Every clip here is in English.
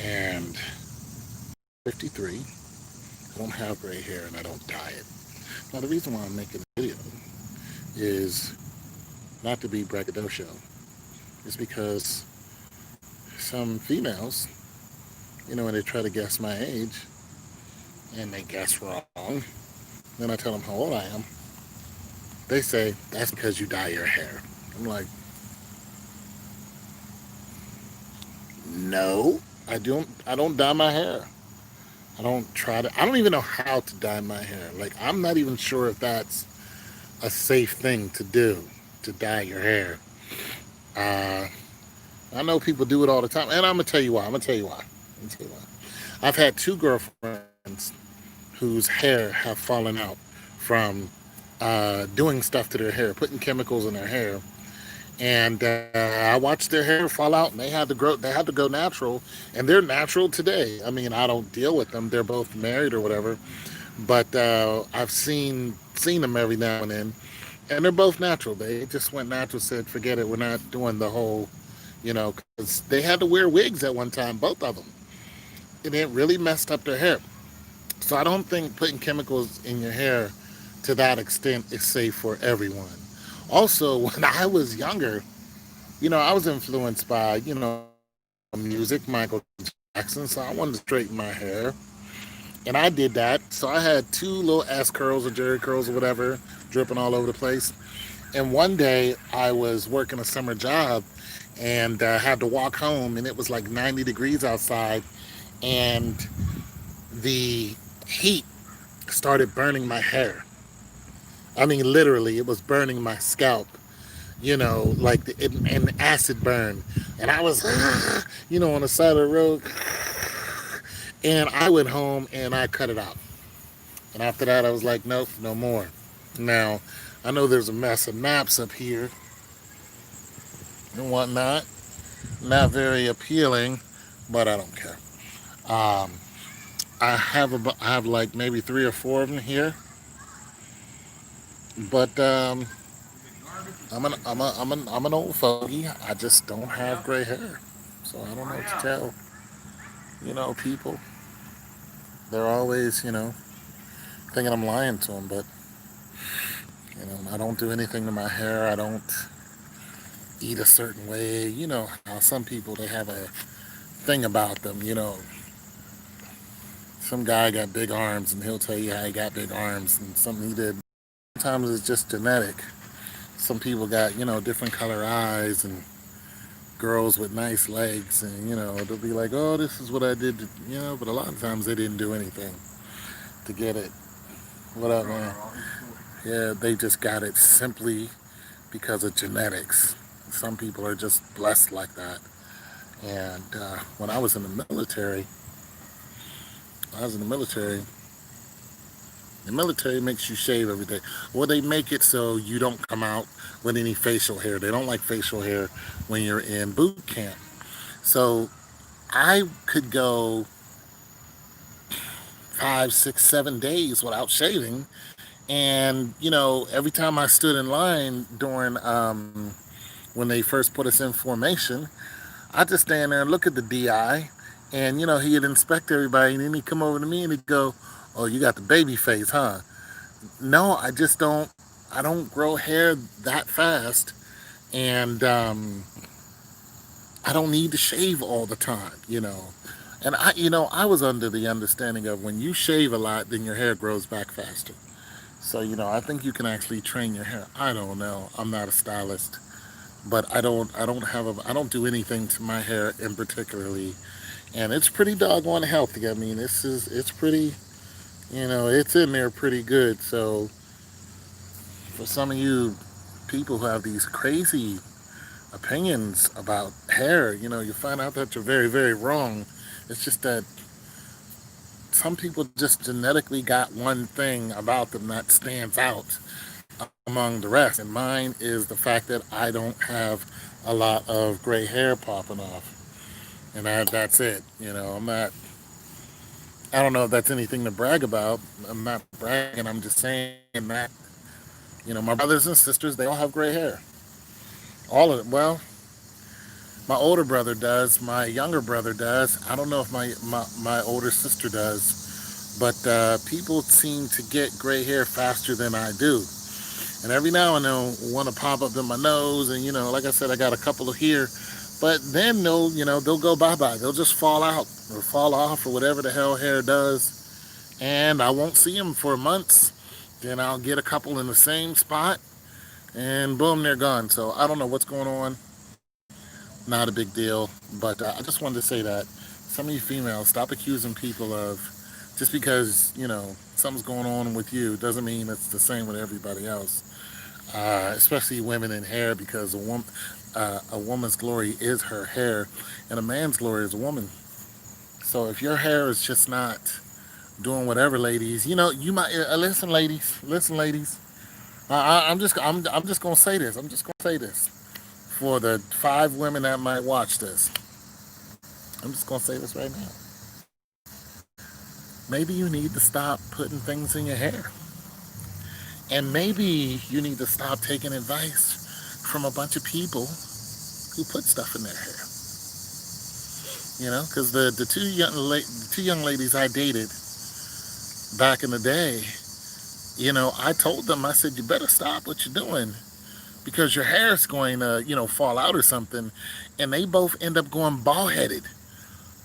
And 53. I don't have gray hair and I don't dye it. Now, the reason why I'm making a video is not to be braggadocio. It's because some females, when they try to guess my age and they guess wrong, then I tell them how old I am. They say, that's because you dye your hair. I'm like, no, I don't dye my hair. I don't even know how to dye my hair. Like, I'm not even sure if that's a safe thing to do, to dye your hair. Uh, I know people do it all the time, and I'm gonna tell you why. I've had two girlfriends whose hair have fallen out from doing stuff to their hair, putting chemicals in their hair, and I watched their hair fall out, and they had to grow. They had to go natural, and they're natural today. I mean, I don't deal with them; they're both married or whatever. But I've seen them every now and they're both natural. They just went natural. Said, forget it. We're not doing the whole, because they had to wear wigs at one time, both of them, and it really messed up their hair. So I don't think putting chemicals in your hair to that extent is safe for everyone. Also, when I was younger, I was influenced by, music, Michael Jackson, so I wanted to straighten my hair. And I did that. So I had two little S curls or Jerry curls or whatever dripping all over the place. And one day I was working a summer job and had to walk home, and it was like 90 degrees outside. And the heat started burning my hair. I mean, literally, it was burning my scalp, like an acid burn. And I was, on the side of the road. And I went home and I cut it out. And after that, I was like, nope, no more. Now, I know there's a mess of naps up here and whatnot. Not very appealing, but I don't care. Um, I have like maybe three or four of them here, but I'm an old fogey. I just don't have gray hair, so I don't know what to tell. People. They're always, thinking I'm lying to them, but I don't do anything to my hair. I don't eat a certain way. You know how some people they have a thing about them. Some guy got big arms and he'll tell you how he got big arms and something he did. Sometimes it's just genetic. Some people got different color eyes and girls with nice legs and they'll be like, oh, this is what I did. But a lot of times they didn't do anything to get it. What up, man? Yeah, they just got it simply because of genetics. Some people are just blessed like that. And when I was in the military, I was in the military makes you shave every day. Well, they make it so you don't come out with any facial hair. They don't like facial hair when you're in boot camp. So I could go 5, 6, 7 days without shaving. And, every time I stood in line during when they first put us in formation, I just stand there and look at the DI, and he'd inspect everybody, and then he'd come over to me and he'd go, "Oh, you got the baby face, huh?" No, I just don't. I don't grow hair that fast, and I don't need to shave all the time. And I was under the understanding of when you shave a lot, then your hair grows back faster. So I think you can actually train your hair. I don't know. I'm not a stylist, but I don't do anything to my hair in particularly, and it's pretty doggone healthy. I mean, it's pretty, it's in there pretty good. So for some of you people who have these crazy opinions about hair, you find out that you're very, very wrong. It's just that some people just genetically got one thing about them that stands out among the rest. And mine is the fact that I don't have a lot of gray hair popping off. And that's it. I don't know if that's anything to brag about. I'm not bragging. I'm just saying that, my brothers and sisters, they all have gray hair. All of them. Well, My older brother does. My younger brother does. I don't know if my older sister does. But people seem to get gray hair faster than I do. And every now and then want to pop up in my nose. And, like I said, I got a couple of here. But then they'll go bye-bye. They'll just fall out or fall off or whatever the hell hair does. And I won't see them for months. Then I'll get a couple in the same spot and boom, they're gone. So I don't know what's going on. Not a big deal. But I just wanted to say that some of you females, stop accusing people of just because, something's going on with you doesn't mean it's the same with everybody else. Especially women in hair because a woman's glory is her hair and a man's glory is a woman. So if your hair is just not doing whatever, ladies, you might listen, ladies. I'm just gonna say this. I'm just gonna say this for the 5 women that might watch this. I'm just gonna say this right now. Maybe you need to stop putting things in your hair, and maybe you need to stop taking advice from a bunch of people who put stuff in their hair. Because the two young ladies I dated back in the day, I told them, I said, you better stop what you're doing because your hair is going to, fall out or something. And they both end up going bald headed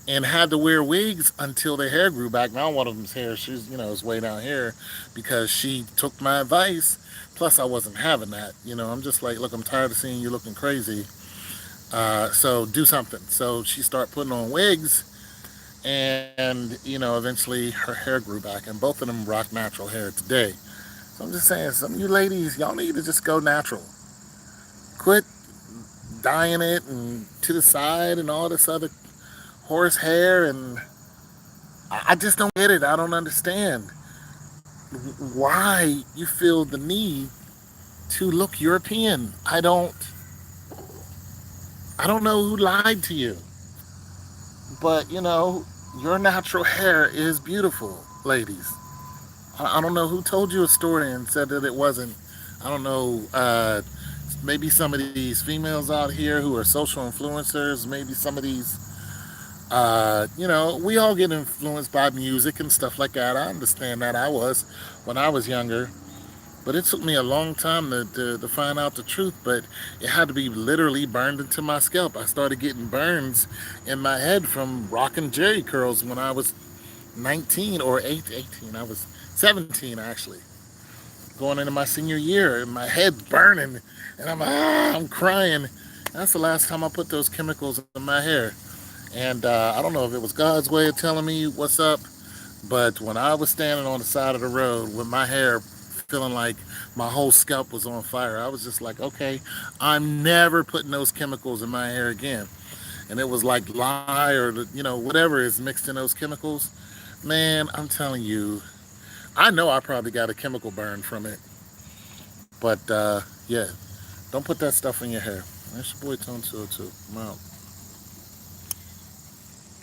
and had to wear wigs until their hair grew back. Now one of them's hair, she's, is way down here because she took my advice. Plus, I wasn't having that. I'm just like, look, I'm tired of seeing you looking crazy. So do something. So she started putting on wigs and, eventually her hair grew back. And both of them rock natural hair today. So I'm just saying, some of you ladies, y'all need to just go natural. Quit dyeing it and to the side and all this other horse hair. And I just don't get it. I don't understand why you feel the need to look European. I don't know who lied to you, but your natural hair is beautiful, ladies. I don't know who told you a story and said that it wasn't. I don't know. Maybe some of these females out here who are social influencers. Maybe some of these. We all get influenced by music and stuff like that. I understand that. I was when I was younger. But it took me a long time to find out the truth, but it had to be literally burned into my scalp. I started getting burns in my head from rocking Jerry curls when I was 19 or 18. I was 17 actually, going into my senior year, and my head's burning, and I'm crying. That's the last time I put those chemicals in my hair. And I don't know if it was God's way of telling me what's up, but when I was standing on the side of the road with my hair feeling like my whole scalp was on fire, I was just like, okay, I'm never putting those chemicals in my hair again. And it was like lye or whatever is mixed in those chemicals. Man, I'm telling you, I know I probably got a chemical burn from it. But yeah, don't put that stuff in your hair. That's your boy Tone 202. I'm out.